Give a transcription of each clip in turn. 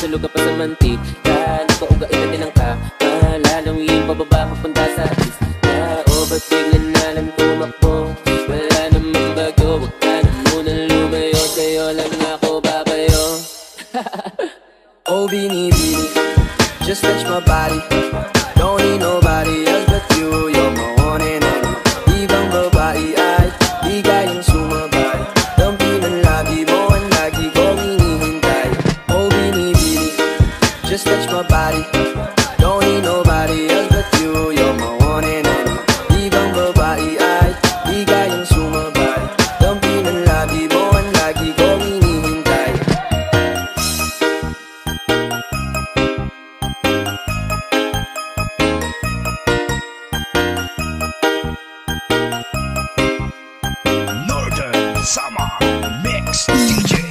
sulog ka pa sa mantika. Nagpauga ina tinangka, malalong yung pababa papunta sa atis na. O ba't bigla na lang tumakbo? Wala namang bago, wag ka na munang lumayo. Sa'yo lang ako babayo. Oh binibini, just touch my body. Don't need nobody else but you. You're my one and only. Ibang babae ay di kayang sumabay. Dampi ng labi mo ang lagi kong hinihintay. Oh binibini, just touch my body. Don't need nobody else but you. You're my one and only. Ibang babae ay di kayang sumabay. Dampi ng labi mo ang lagi kong hinihintay. Northern Summer Mix DJs.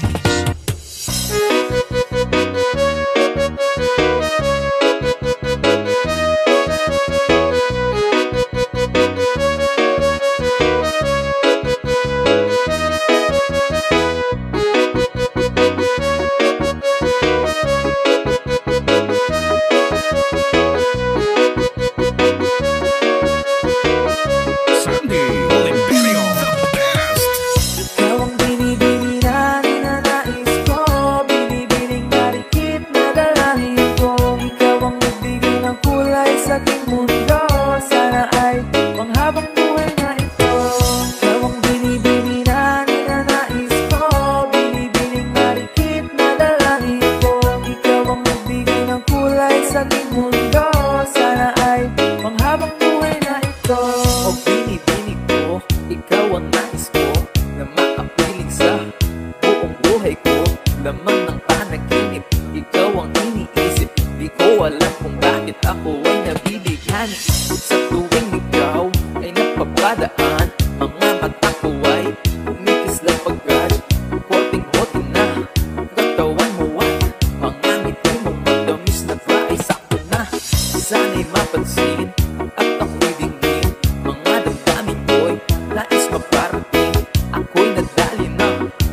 Sandy Oliverio, the best. Ikaw ang binibini na ninanais ko, binibining marikit na dalangin ko. Ikaw ang nagbigay ng kulay sa aking mundo, sana ay panghabang buhay na ito. Ikaw ang binibini na ninanais ko, binibining marikit na dalangin ko. Ikaw ang nagbigay ng kulay sa aking mundo, sana ay panghabang buhay na ito. O binibini ko, ikaw ang nais ko, na makapiling sa buong buhay ko. Laman ng panaginip, ikaw ang iniisip. Di ko alam kung bakit ako ay nabibigani. Sa tuwing ikaw ay napapadaan, mga mata ko ay kumikislang pagkat hoting-hoti na katawan mo at mga ngiti mong matamis na ba ay sakto na. Sana'y mapansin at ako'y dingin, mga damdamin ko'y nais maparating. Ako'y nadali na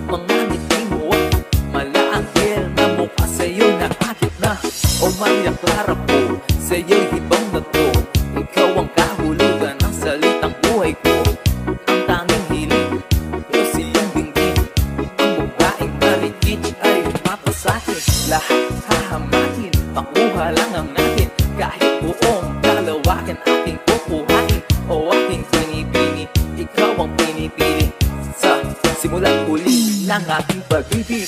mga ngiti mo at malaanghel na mukha sa'yo na akit na. O Maria Clara po, sa'yo'y hibang na to. Ikaw ang kahulugan ng salitang buhay ko. Ang tanging hiling ko siyang dinggin. Ang babaeng marikit ay mapasakin. Lahat hahamakin, pakuha lang ang natin. Kahit buong kalawakan aking kukuhain. O aking binibini, ikaw ang pinipili. Sa simula't huli ng aking pag-ibig.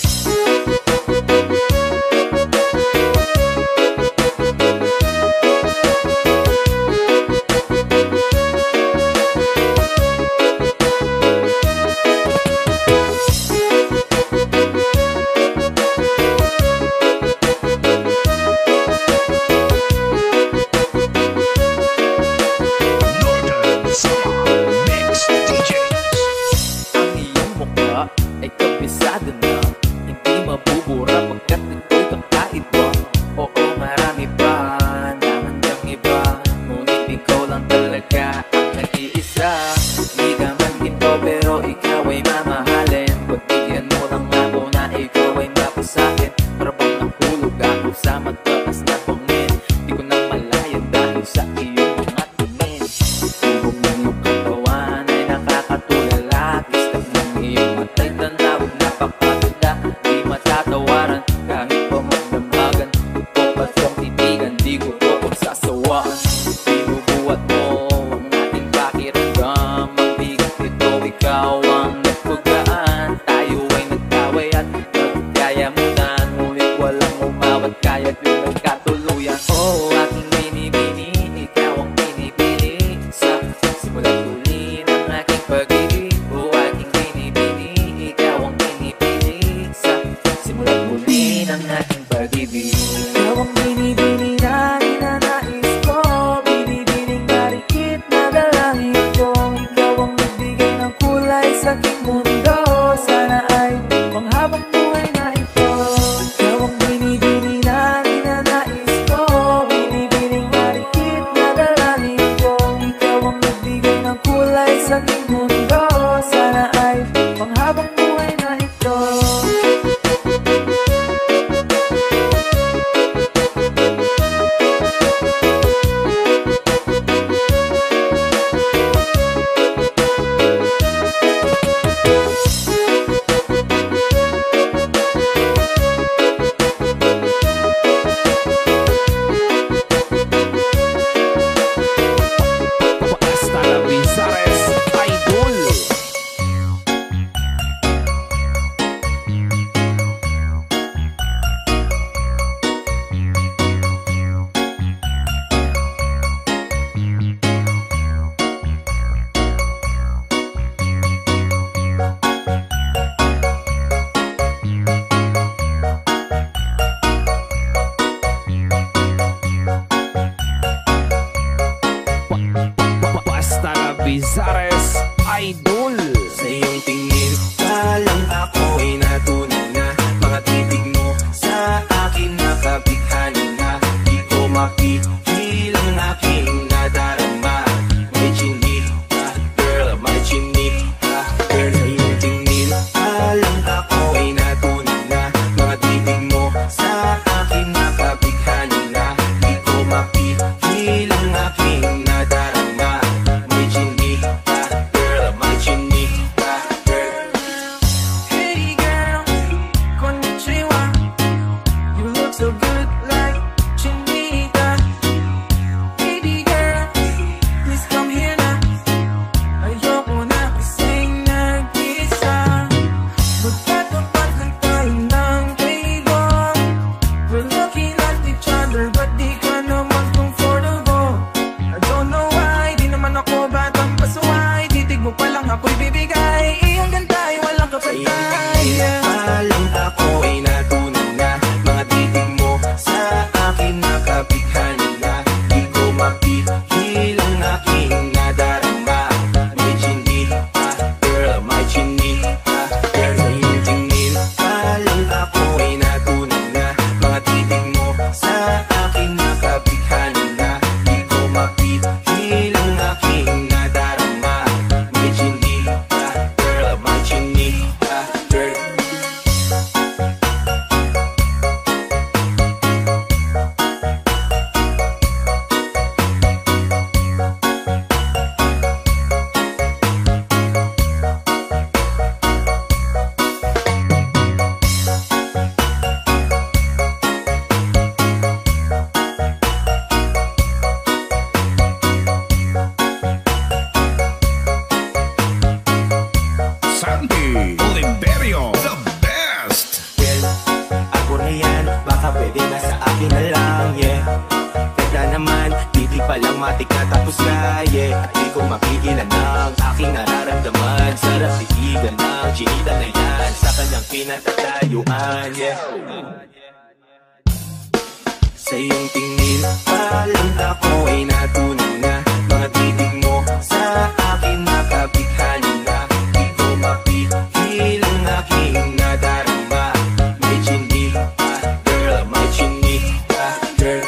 Northern Summer Mix DJs. Ang iyong mukha ay kabisado na, hindi mabubura pagkat ito'y kakaiba. Oo, marami pa naman ng iba, ngunit ikaw lang talaga ang nag-iisa. Di ka man ginto pero ikaw ay mamahalin. Pagbigyan mo lang ako na ikaw ay mapasakin. Para bang nahulog ako sa mataas na bangin. Di ko na malayan dahil sa iyong mga tingin. Tubog ng iyong katawan ay nakakatulala. Kistab ng iyong matay tanawag napakaganda. Di matatawaran kahit pa magdamagan. Ito pa siyang titigan, di ko to pagsasawaan. Binubuhat mo ang ating pakiramdam. Ang bigat nito, ikaw ang nagpagaan. Tayo ay nagkaway at nagkayamunan. Ngunit walang umawat kaya't yun ang katuluyan. Oh, aking binibini, ikaw ang pinipili. Sa simula't huli ng aking pag-ibig. Oh, aking binibini, ikaw ang pinipili. Sa simula't huli ng aking pag-ibig. Ikaw ang binibini na ninanais ko, binibining marikit na dalangin ko. Ikaw ang nagbigay ng kulay sa aking mundo, sana ay panghabang buhay na ito. Ikaw ang binibini na ninanais sa akin na lang, yeah. Ganda naman, titig pa lang matik na tapos na, yeah. Di ko mapigilan ang aking nararamdaman. Sarap titigan ng chinita na yan sa kanyang pinatatayuan, yeah. Sa iyong tingin, alam na ko ay natunaw na. Mga titig mo sa akin nakabighani na. Di ko mapihil ang aking nadarama. May chinika, girl, may chinika, girl.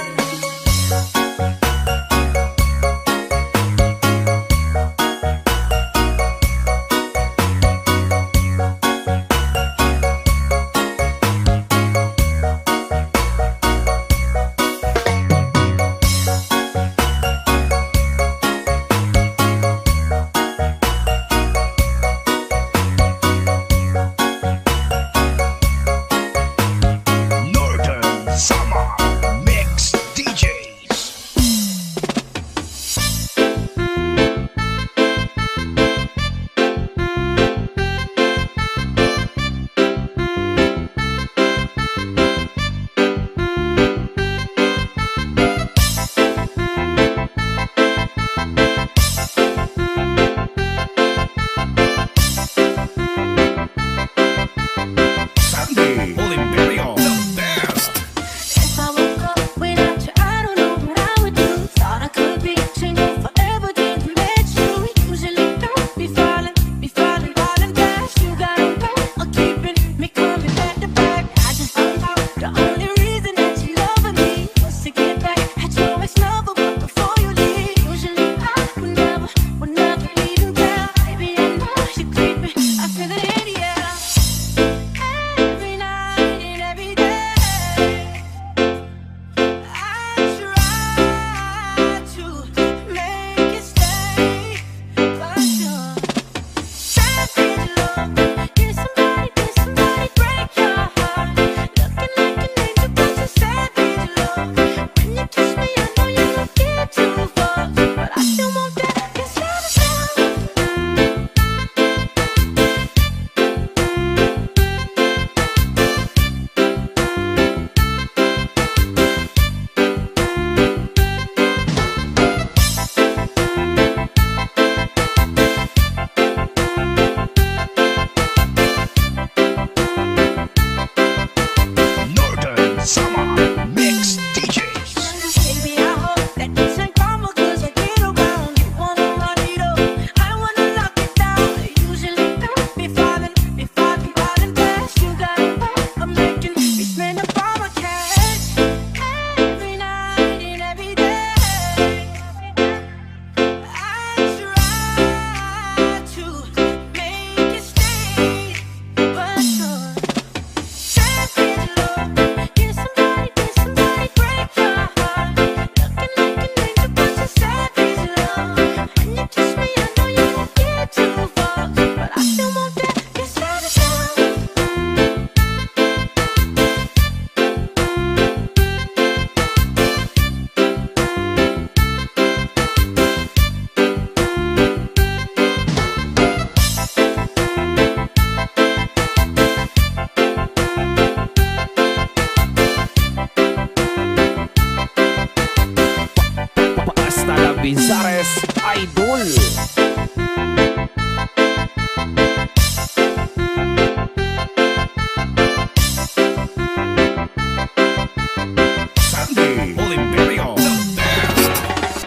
Binzares Idol. Sandy Oliverio, the best.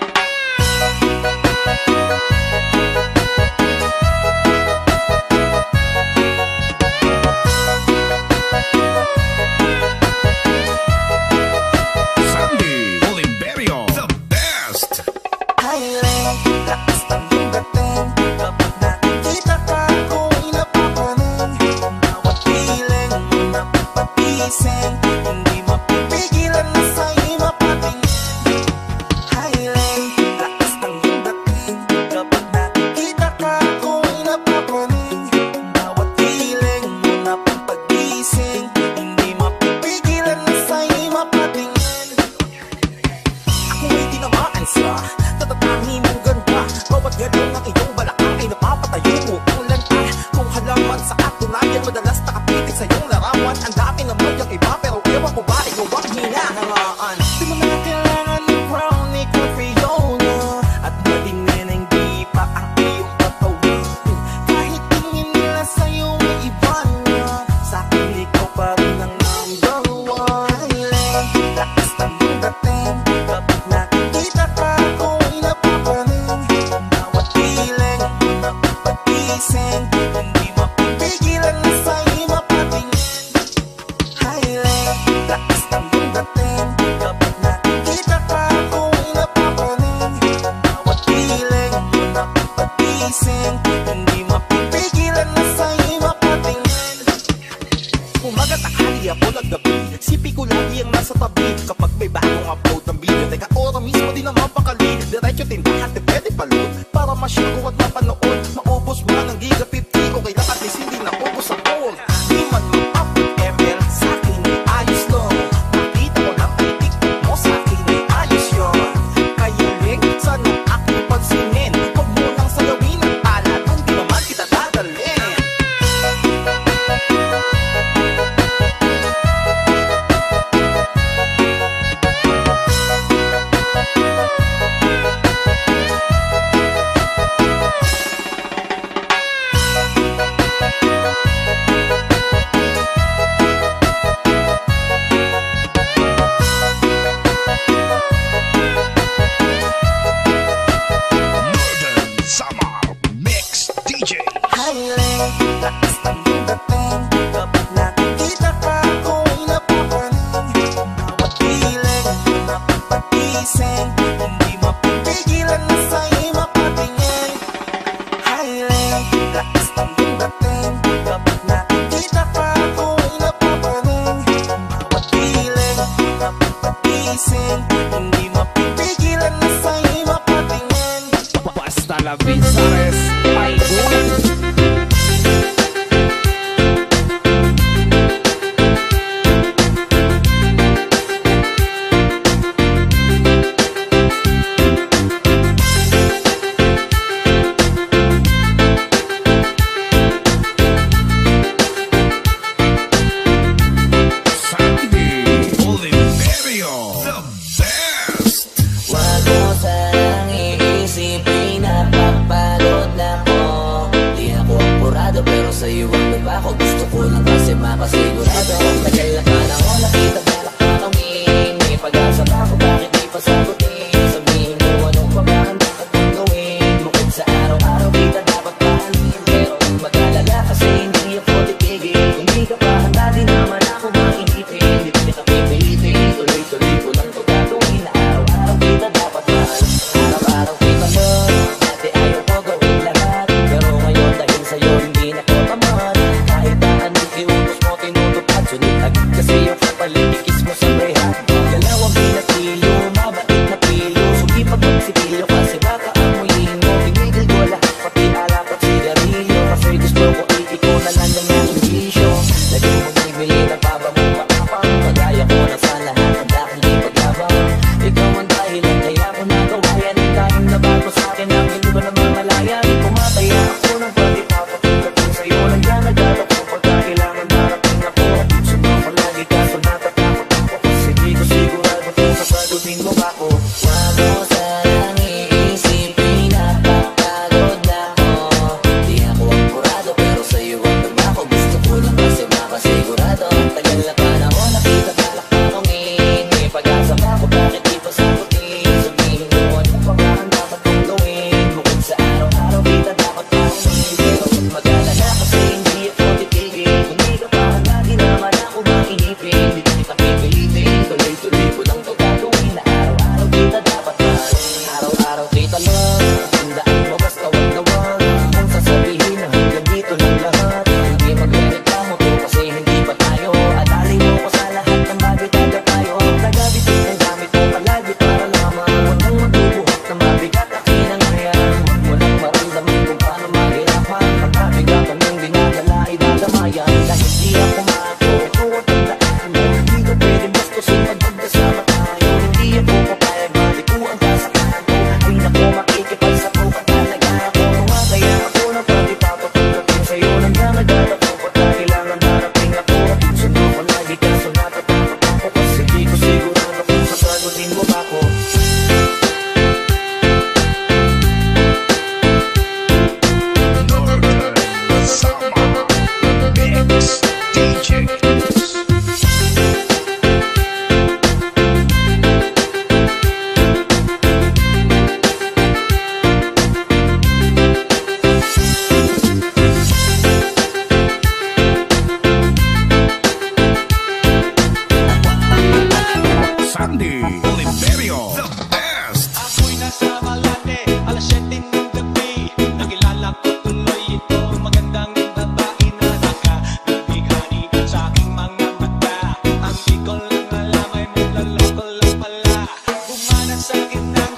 Sandy Oliverio, the best. Lakas ng Di mo na kailangan ng brownie ka Fiona, at matingin ang di pa ang iyong katawan. Kahit tingin nila sa'yo ay iba na, sa'kin ikaw pa rin ang number one. Lakas ng iyong dating, kapag nakikita ka ako ay napapaling. Bawat piling, napapagising, hindi mapipigilan na sa'yo mapatingin. Highlight, lakas ng iyong dating, kapag nakikita ka ako ay napapaling. Bawat piling, napapagising, hindi mapipigilan na sa'yo mapatingin. Umaga, tanghali, hapon at gabi, sipi ko lagi ang nasa tabi. Kapag may bagong upload ng video, teka ora mismo di naman pakali. Diretso tindahan, di pwede palud, para masyado at mapanood. Maubos mo ng giga 50, okay lang at least hindi naubos ang gold. Di man mag-upload ML, sa'kin ay ayos lang. Nakita ko lang ay TikTok mo, sa'kin ay ayos yun. Kaya ring, sana aking pansinin, huwag mo nang salawin ang alat, hindi naman kita dadalhin. Northern Summer Mix DJ. Highlight, lakas ng iyong dating, kapag nakikita ka ako ay napapaling. Bawat piling, napapagising, hindi mapipigilan na sa'yo mapatingin. Highlight, lakas ng iyong dating, kapag nakikita ka ako ay napapaling. Bawat piling, napapagising, hindi mapipigilan na sa'yo mapatingin. Basta la Visares, my boy. Sandy Oliverio, the best. Wag mo sanang iisipin na papagod na ko. Di ako apurado pero sa'yo ang diba ko. Gusto ko lang kasi mapasigurado. Tagal na panahon nakita balak patawin. May pag-asa pa ako bakit di pa sagutin. Sabihin mo anong pagkakanda at kung gawin. Bukod sa araw-araw kita dapat pahalin. Pero huwag mag-alala kasi hindi ako titigil. Kung di ka pa handa di naman ako mainitin. Di kita pipilitin, tuloy-tuloy ko lang ito gagawin. Na araw-araw kita dapat mahal. Araw-araw kita mahal. Dati ayaw ko gawin lahat, pero ngayon dahil sa'yo hindi na ko tamad. Kahit na anong iutos mo tinutupad, sunod agad kasi yung kapalitikis mo sa brehat. Dalawang binatilyo, mabait na pilyo, sugi pag magsipilyo kasi baka amuyin mo. Tinigil ko lahat pati alak at sigarilyo, kasi gusto ko ikaw na lang ng aking bisyo. Lagi mo bibili ng paba mo matapang, kagaya ko na sa lahat ang daking di paglabang. Ikaw ang dahilan kaya ko nagawa yan. Ang tayong nabago sa'kin ang hindi ko na mamalayan. Pumataya ako ng pati papapunta ko sa'yo. Nandiyan naglalak ko pagka kailangan marating ako. Sumo ko lagi kaso natatakot ako, kasi di ko sigurado kung sasagutin mo ba ako. Wag mo sanang iisipin na papagod na ako. Di ako apurado pero sa'yo ang diba ko. Gusto ko lang kasi mapasigurado. Tagal na panahon nakita balak patawin. May pag-asa pa ako bakit di pa sagutin. Sabihin mo anong pagkakanda dapat kong gawin. Bukod sa araw-araw kita dapat pahalin. Pero huwag mag-alala kasi hindi ako titigil. Kung di ka pa handa di naman ako mainipin. Di kita pipilitin, tuloy-tuloy ko lang ito gagawin. Na araw-araw kita dapat mahal. Araw-araw kita lang, tandaan mo basta wag na wag. Kung sasabihin na hanggang dito lang lahat, hindi magrereklamo to kasi hindi pa tayo. At alay mo ko sa lahat ng bagay taga tayo. Tagabitin ang gamit mo palagi. Oliverio, the best. Ako'y nasa Malate, alas 7 ng gabi. Nakilala ko tuloy itong magandang babae na nakabighani sa aking mga mata. Ang di ko lang alam ay may laloko lang pala. Bumanan sa akin ng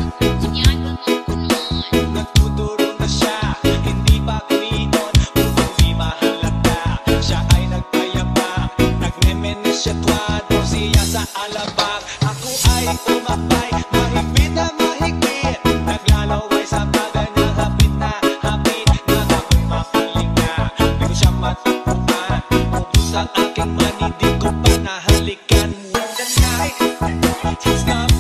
nagtuturo na siya. Hindi pa kuminon upang di mahalata. Siya ay nagpayabak, nagmemenes siya tuwado siya sa alabak. Ako ay umabay, mahigpit na mahigpit. Naglalaway sa baga niya, hapit na hapit. Nakako'y mapalinga, di ko siya matakbuhan. Ubus ang aking money, di ko pa nahalikan. When the night has come,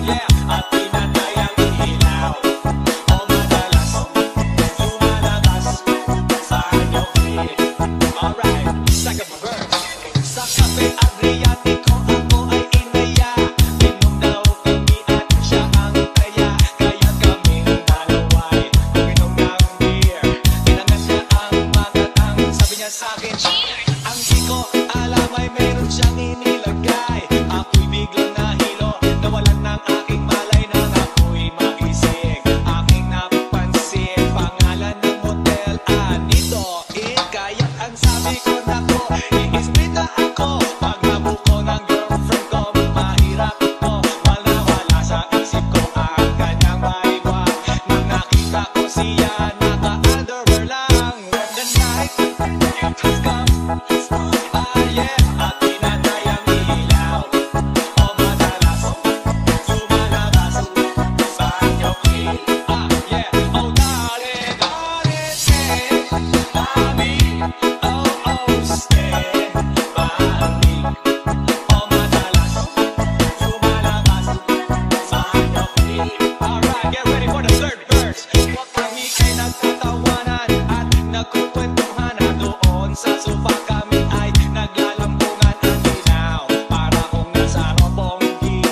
yeah, at pinatay ang ilaw. O madalas, lumalabas sa anyong feet. Alright, second verse. Sa Cafe Adriatico ako ay inaya. Inom daw kami at siya ang taya. Kaya kaming dalaway uminom ng beer. Tinangan niya ang magatang, sabi niya sa'kin, ang di ko alam ay meron siyang inilagay. Ako'y biglang nahilo, nawalan ng aking malay nang ako'y magising. Aking napansin, pangalan ng motel, Anito Inn. Kaya ang sabi ko nako, i-split na ako. Pag nabuko ng girlfriend ko, mahirap ito. Wala sa isip ko ang kanyang maiwan. Nang nakita ko siya, naka-underwear lang. When the night has come, yeah, at pinatay ang ilaw. O madalas, lumalabas sa anyong feet. Yeah, oh darling, darling, stay by me. Oh, stay by me. O madalas, lumalabas sa anyong feet. Alright, get ready for the third verse. Huwag kami ay nagtatawanan at nagkukwentuhan. At doon sa sofa kami ay naglalambungan ang ginaw. Para kung nasa robonggi,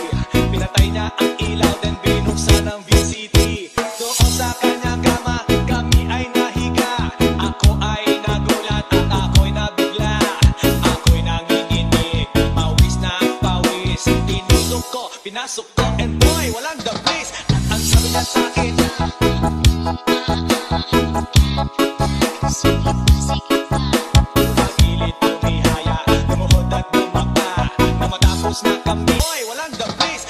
pinatay niya ang ilaw, then binuksan ang VCD. Doon sa kanyang kama, kami ay nahiga. Ako ay nagulat at ako'y nabigla. Ako'y nanginginig, pawis na pawis. Tinusok ko, pinasok ko, and boy, walang the place. At ang sabi niya sa'kin, pagilid tumihaya, lumuhod at lumapa. Nang matapos na kami, boy, walang the place.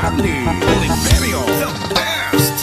Sandy Oliverio, the best.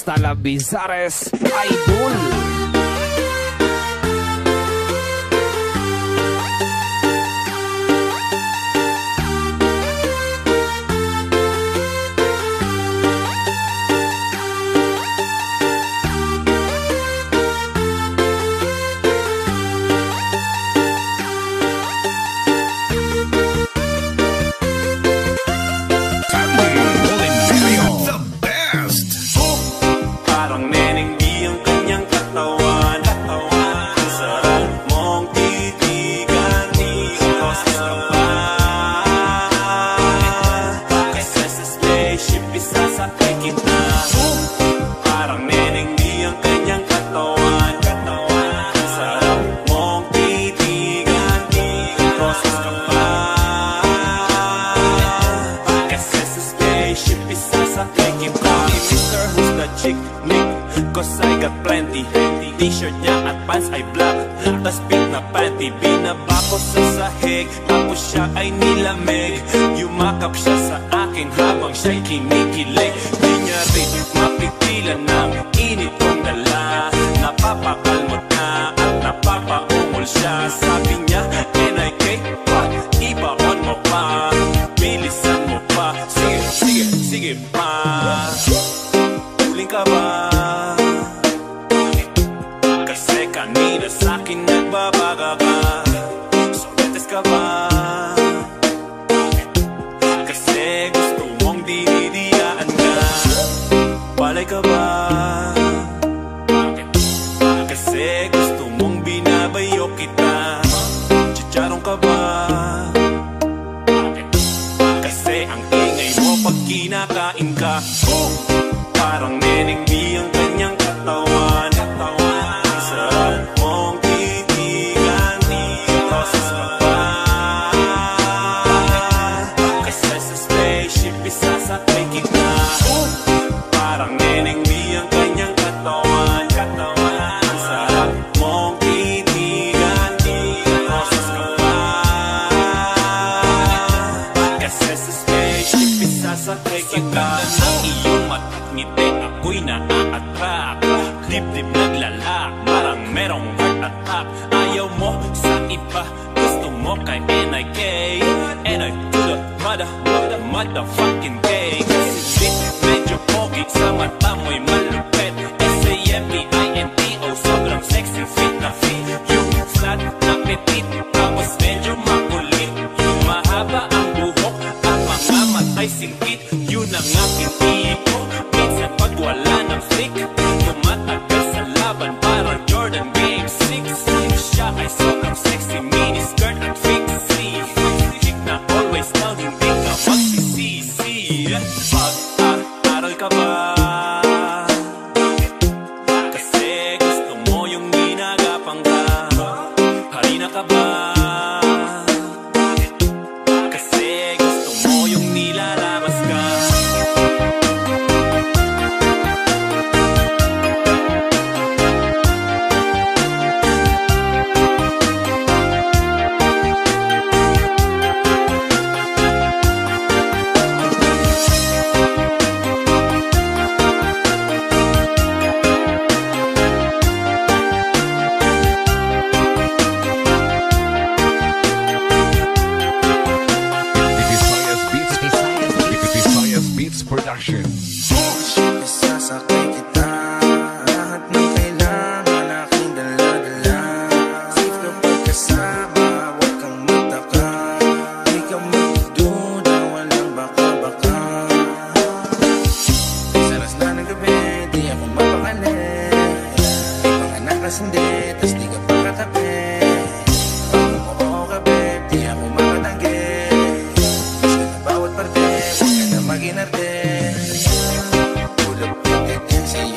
Hasta la Bizares Idol. Parang neneng di ang kanyang katawan. Ang sarap mong titigan, di proses ka pa. Kasi sa spaceship isasakay kita. Parang neneng di ang kanyang katawan. Ang sarap mong titigan, di proses ka pa. Kasi sa spaceship isasakay kita. Mr. Who's the chick? Cause I got plenty. T-shirt niya at pants ay black, tas pink na panty. Binaba ko sa sahig, tapos siya ay nilamig. Yumakap siya sa akin habang siya'y kinikilig. Di niya rin mapigilan ng init kong dala. Napapakalmot na at napapaumol siya. Sabi niya, NIK, what? Ibaon mo pa, bilisan mo pa. Sige, sige, sige pa. Uling ka ba? Kasi kanina sa'kin nagbabaga ka. Sortes ka ba? Kasi gusto mong dinidiyaan ka. Palay ka ba? Kasi gusto mong binabayo kita. Chicharong ka ba? Kasi ang ingay mo pag kinakain ka. Parang neneng di ang kanyang katawan. Ang sarap mong titigan, di proses ka pa. Kasi sa spaceship isasakay kita. Parang neneng di ang kanyang katawan. Ang sarap mong titigan, di proses ka pa. Kasi sa spaceship isasakay kita. Ang iyong mata't ngiti ako'y naa-attract. Dibdib naglalak, parang merong heart attack. Ayaw mo sa iba, gusto mo kay NIK. NI to the motherfucking gay. Kasi lit, medyo pogi, sa mata mo'y malupit. SAMPINTO, sobrang sexy, fit na fit. Yung flat na petit, tapos medyo makulit. Yung mahaba ang buhok, at mga matay singkit. Yun ang aking tipo, minsan pag wala ng flick. Tumatagal sa laban, parang Jordan Game 6. Siya ay sobrang sexy, mini skirt at fixie. Chick na always down, hindi ka magsisisi. Pag-aral ka ba? Kasi gusto mo yung ginagapang ka. Harina ka ba? Kasi gusto mo yung nilalabas ka. Visayas Beats Production. Isasakay kita, lahat ng kailangan aking dala-dala. Safe kapag kasama, huwag kang magtaka. Di ka magduda, walang baka-baka. Saras na ng gabi, di ako mapakali. Ipanganak kas hindi, tas di ka pakatabi. Pag umuho ka, babe, di ako makatanggi. Mas ka na bawat parte, huwag ka na mag-inarte. Pull up, take it, say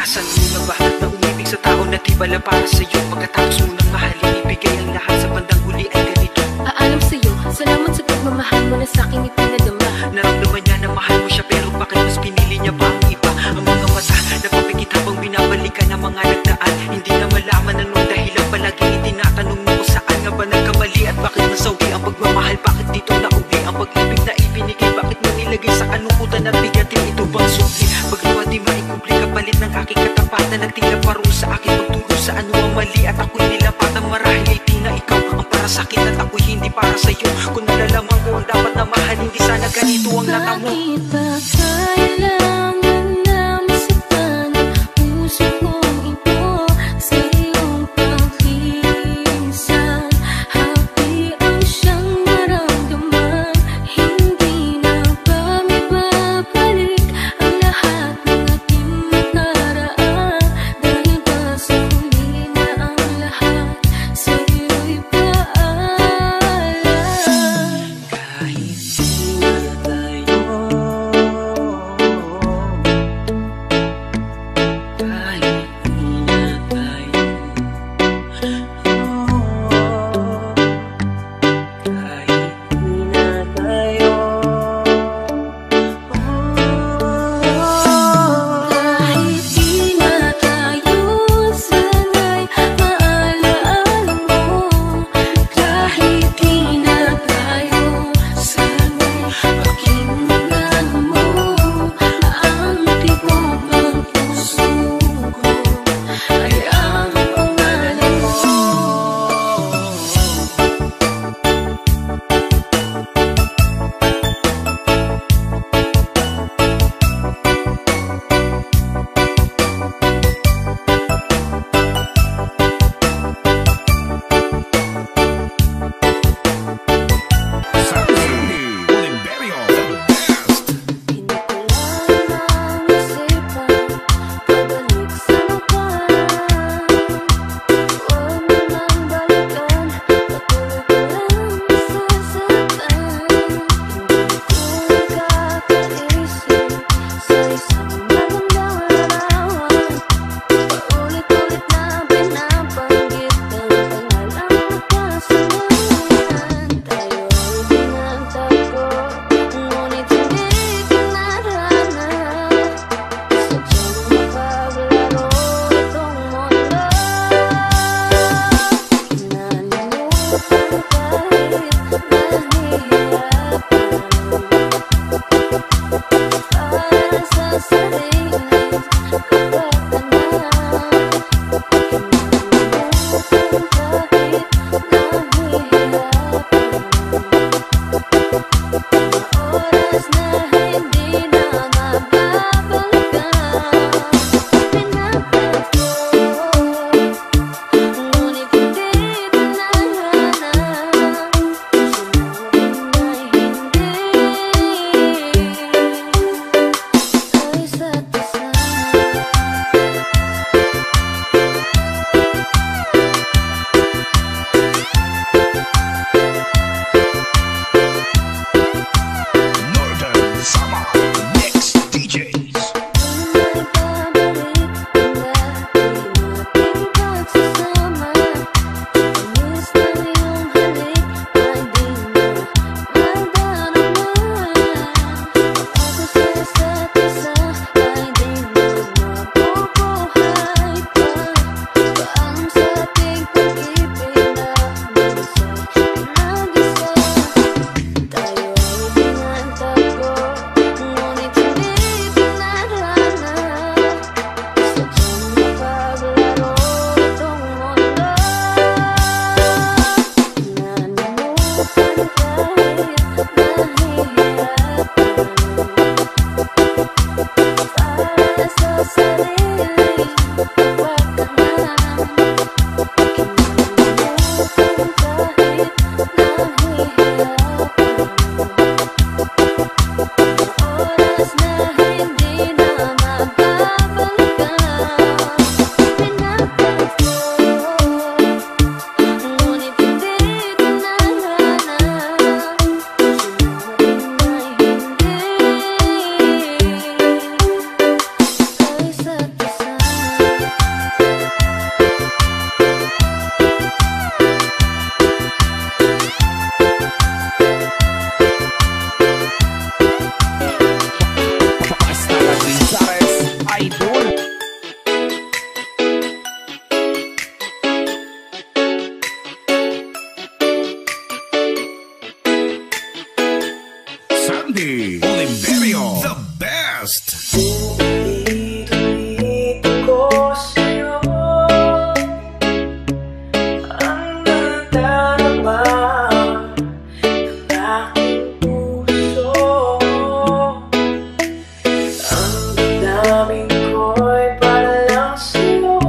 Naranasan mo na ba na umibig sa tao na di bala para sa'yo? Pagkatapos mo nang mahalin, ibigay ang lahat sa bandang huli ay ganito. Paalam sa'yo, salamat sa pagmamahal mo na sa'king ipinadama. Naramdaman niya na mahal mo siya, pero bakit mas pinili niya pa ang iba? Ang mga mata napapikit habang binabalikan ang mga nagdaan. Hindi na malaman anong dahilan, palagi itinatanong mo kung saan nga ba nagkamali at bakit nasawi ang pagmamahal. Bakit dito nauwi ang pag-ibig na ibinigay? Bakit mo nilagay sa kalungkutan at bigatin? Ito bang suki? Pagluwa di maikubli kapalit ng aking katapatan at tila parusa sa akin pagturo sa ano ang mali. At ako'y nilapatan marahil ay di na ikaw ang para sa'kin at ako'y hindi para sa'yo. Kung nalalaman ko ang dapat na mahal, hindi sana ganito ang natamo. Bakit ba kailangan na masaktan ang puso kong ito sa iyong pagkikisan? Happy ang siyang naramdaman, hindi na ba may babalik ang lahat ng ating nakaraan? Dahil ba sa huli na ang lahat sa iyo'y paalam? Kahit di na tayo, kahit di na tayo, kahit di na tayo, Kahit di na tayo, sana'y maalaala mo. Kahit di na tayo, sana'y pakinggan mo ang tibok ng puso ko ay ang pangalan mo. Imperio, the best. Hindi ko lang isipan pabalik sa nakaraan. Huwag mo nang balikan, patuloy ko lang masasaktan. Hindi ko nakakaisip sa isang magandang larawan. Paulit-ulit na binabanggit ang pangalang magkasamahan. Tayo'y pinagtagpo, ngunit hindi ko nahanap. Sadyang mapaglaro itong mundo. Kinalimutan kahit nahihirapan. Para sa sarili, kapatan na. Kinalimutan kahit nahihirapan. Oras na hindi na mababalikan. Pinagtagpo, ngunit hindi ko nahanap. Sinabing na hindi ay sapat. Podcast. Ulit-ulit ko sa'yo ang nadarama ng aking puso. Ang damdamin ko'y para lang sa'yo,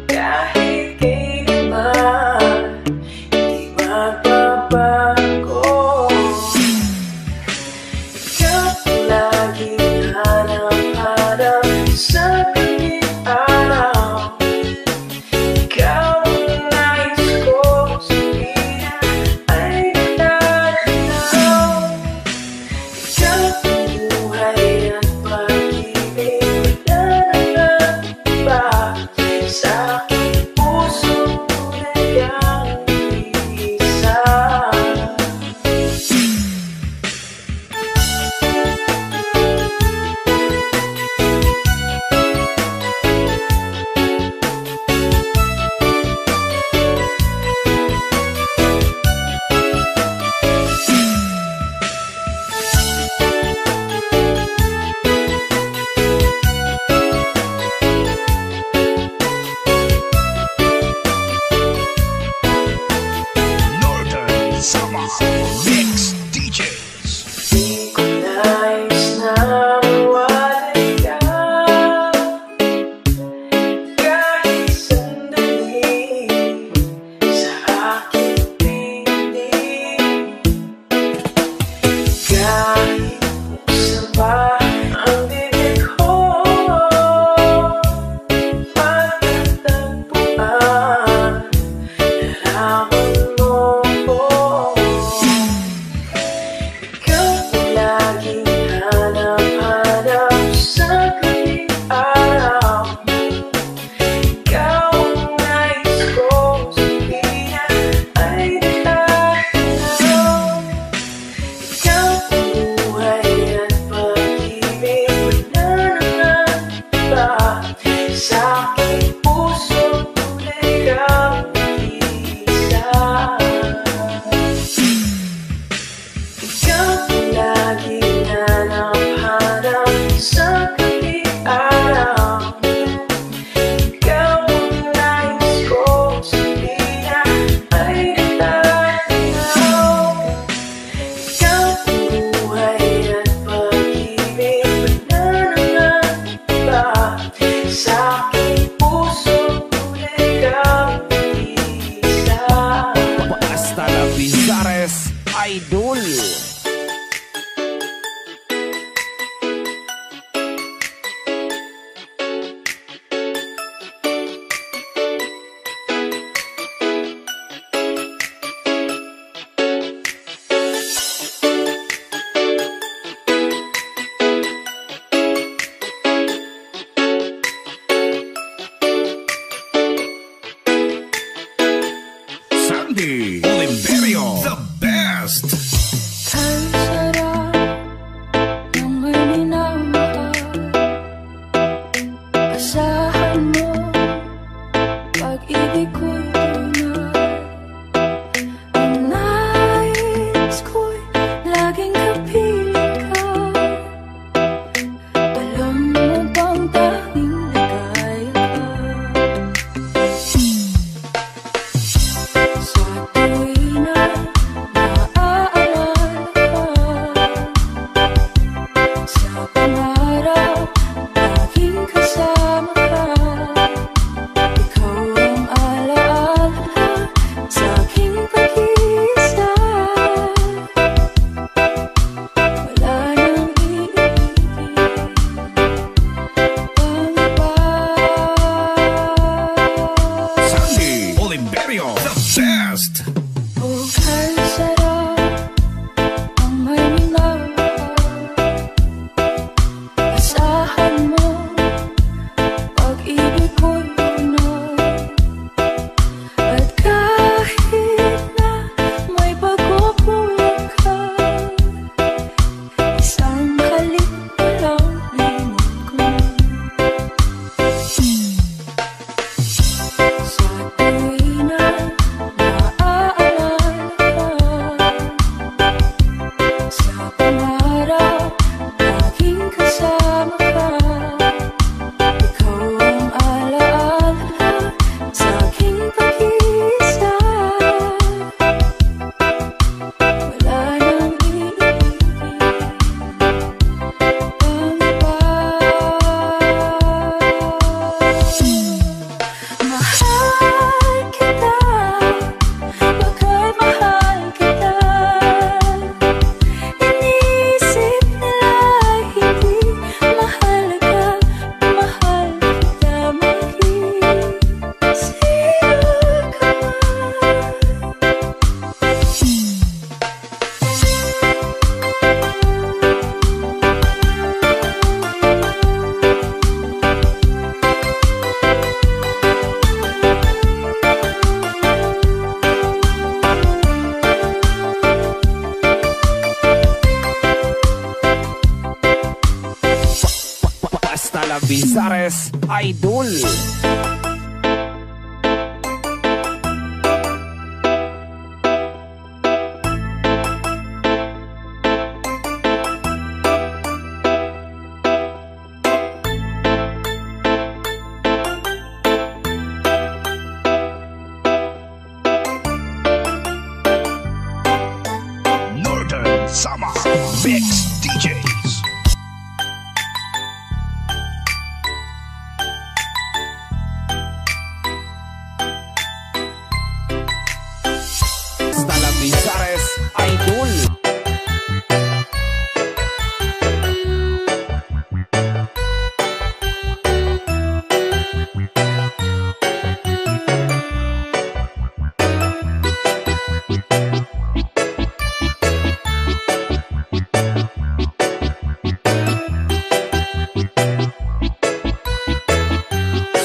kahit kailanman hindi magbabago. Ikaw lang La Vizares Idol. Northern Summer Mix DJs. La Vizares Idol.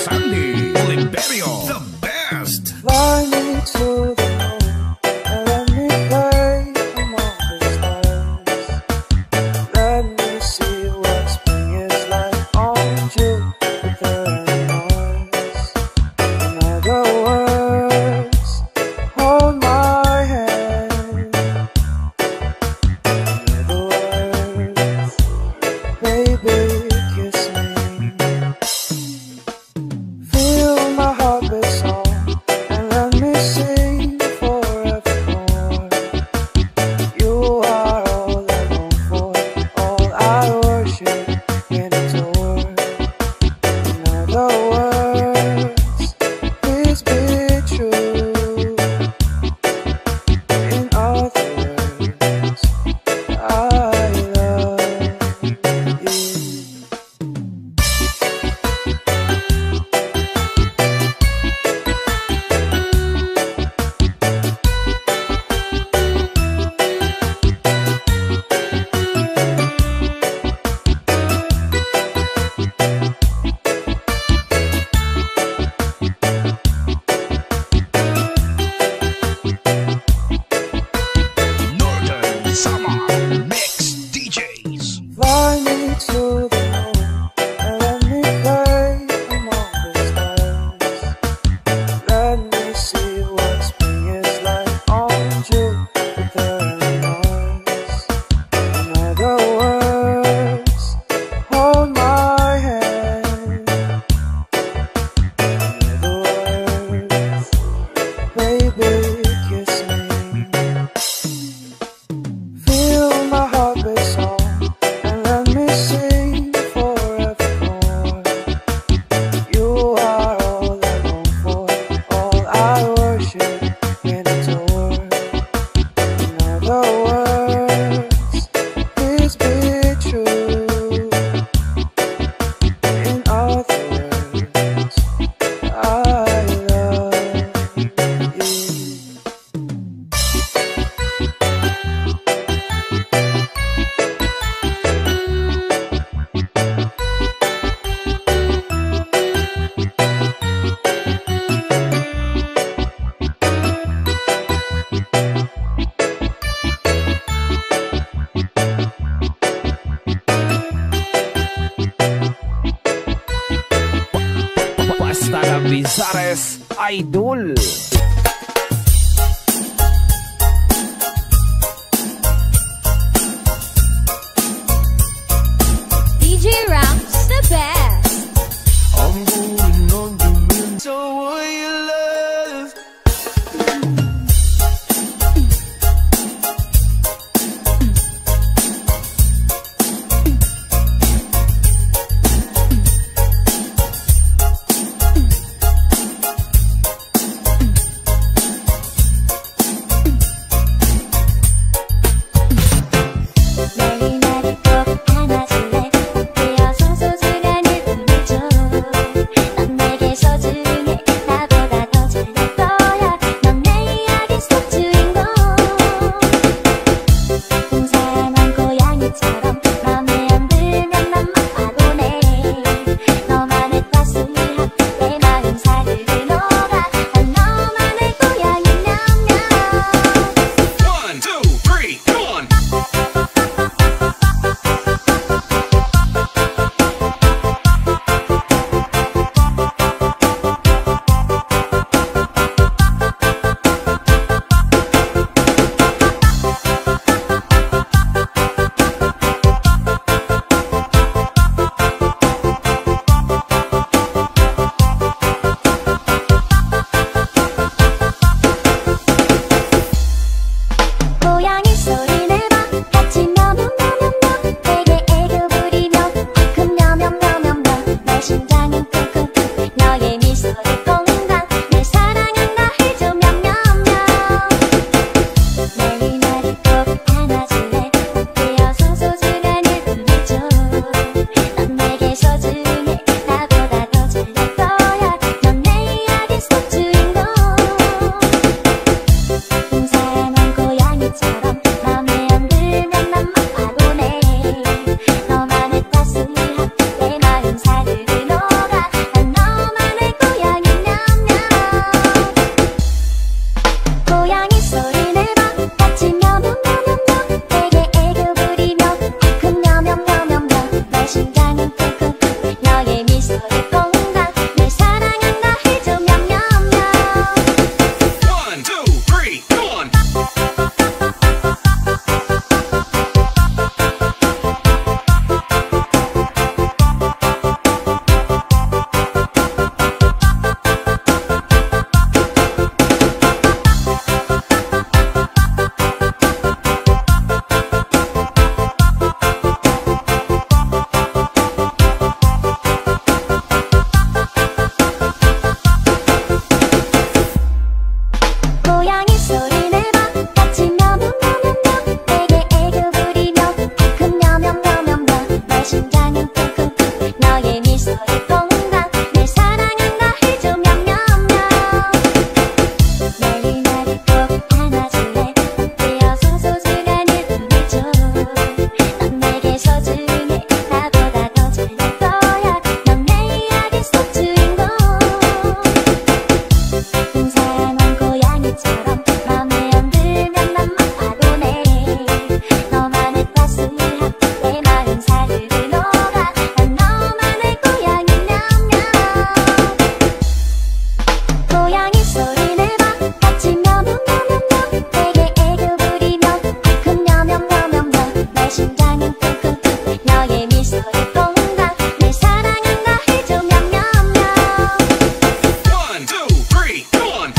Sandy Oliverio, the best. Fly me to the moon and let me play among the stars. Let me see what spring is like on Jupiter and Mars. In other words, hold my hand. In other words, baby, kiss me. Feel my heart beat song and let me sing forevermore. You are all I long for, all I worship and adore. In other words, please be true. In other words, I love you. Northern Summer Mix DJs. Fly me to the moon and let me play among the stars. Let me see what spring is like on Jupiter and Mars. In other words, hold my hand. In other words, baby, kiss me. Feel my heart beat song and let me sing forevermore. You are all I long for, all I worship and adore. In other words, please be true. In other words, I love you. Basta La Vizares Idol. DJ Ramps, the best. I'm going on the moon. So will you love? 심장은 쿵쿵쿵 너의 미소에 꽁당 내 사랑한다 해줘 명명명 매일 나를 꼭 안아줄래 되어서 소중한 일을 줘 넌 내게 소중해 나보다 더 잘할 거야 넌 내 이야기 속 주인공 풍성한 고양이처럼 맘에 엉들면 맘만 파도네 너만의 따스함 내 마음 사르르 녹아 난 너만의 고양이 냠냠 고양이 소리 내봐 같이 며명며명명 내게 애교 부리며 쿵쿵 며명며명명 내 심장은 쿵쿵쿵 너의 미소에 꽁당 내 사랑한다 해줘 명명명 1, 2, 3, go on.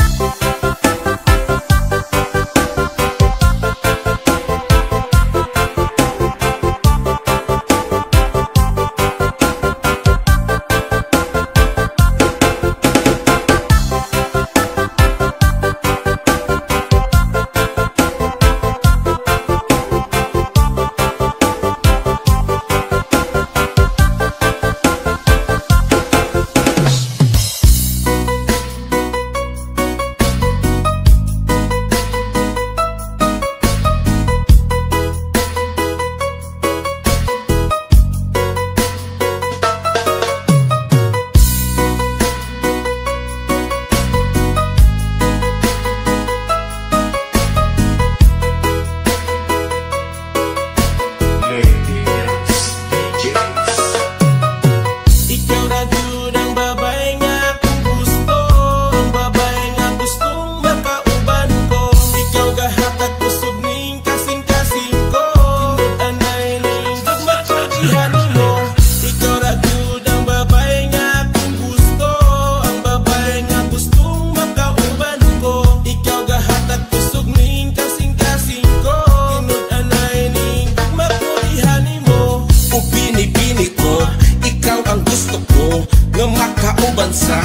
Ikaw na yun ang babae nga akong gusto, ang babae nga gustong makauban ko. Ikaw gahatag kusog ning kasing-kasing ko, anay ning magmakaihani mo. Ikaw na yun ang babae nga akong gusto, ang babae nga gustong makauban ko. Ikaw gahatag kusog ning kasing-kasing ko, anay ning magmakaihani mo. O bini-bini ko, ikaw ang gusto ko nga makauban sa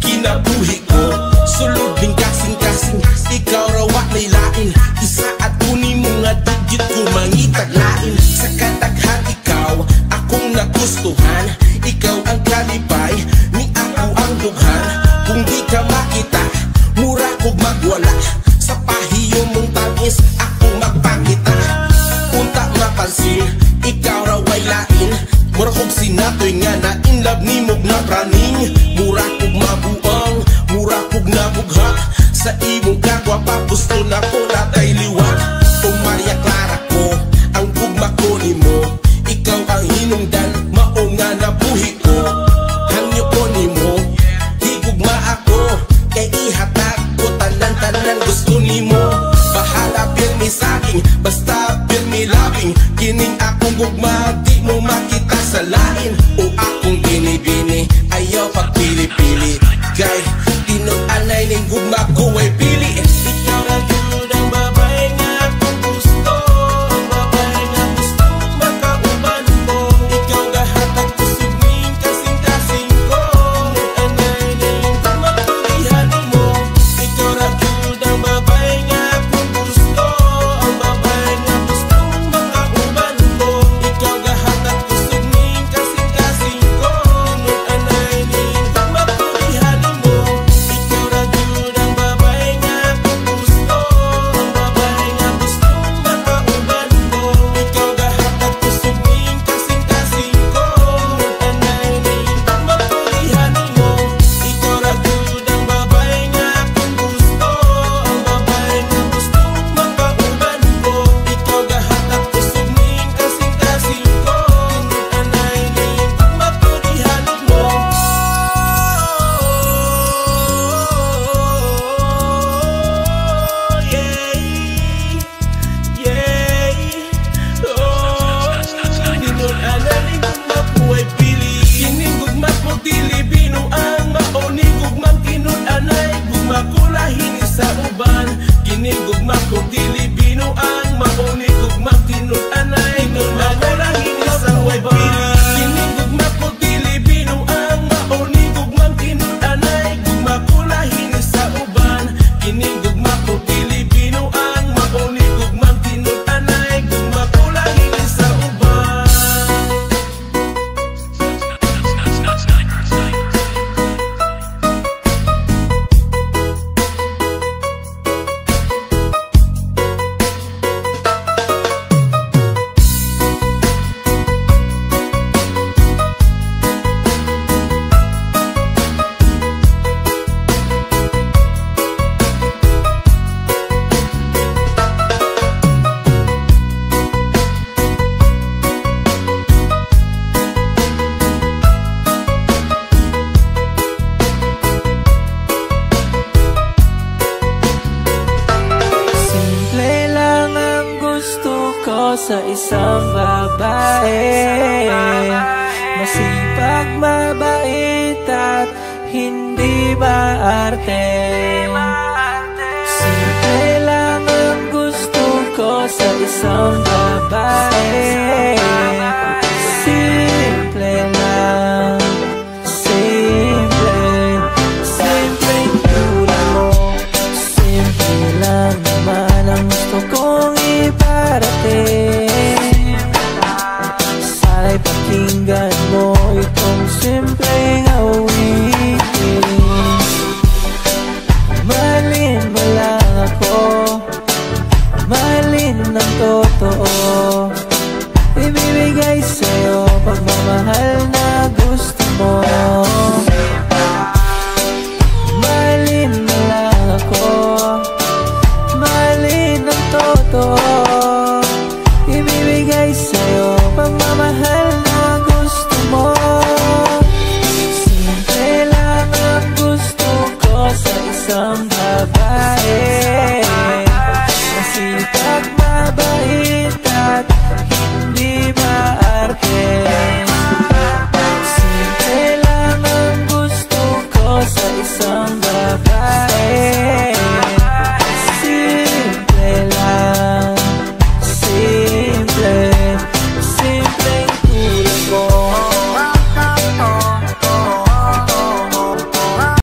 kinabuhi ko. Sulod ning kasing-kasing, ikaw rawa may lain. Isa at uni mo nga digit ko mangitag lain. Sa kadaghan ikaw akong nagustuhan, ikaw ang kalipay ni ako ang dughan. Kung di ka makita, mura kog magwala. Sa pahiyo mong tangis akong magpakita. Unta mapansin, ikaw raw ay lain. Mura kog sinatoy nga na in love ni mog na praning. Mura kog mabuang, mura kog nabugha. Sa imong kagwa pa gusto na ko natay liwag. Kung Maria Clara ko, ang gugma ko ni mo. Ikaw ang hinungdan, mao nga nabuhi ko. Hangyo ko ni mo, higugma ako. Kay ihatag ko tanan-tanan gusto ni mo. Bahala pirmi saging, basta pirmi labing. Kining akong gugma, di mo makita sa lain. O akong binibini, ayaw pagpili-pili. Kay tinuanay ning gugma ko ay pili. Ikaw na yun ang babae nga akong gusto, ang babae nga gusto makauban ko. Ikaw gahatag kusog ning kasing-kasing ko, anay ning magmakaihani mo. Ikaw na yun ang babae nga akong gusto, ang babae nga gusto makauban ko. Ikaw gahatag kusog ning kasing-kasing maarte. Simple lang ang gusto ko sa isang babae. Simple lang, simple, simpleng tulad mo. Simple lang naman ang gusto kong iparating. Sana'y pakinggan mo itong simpleng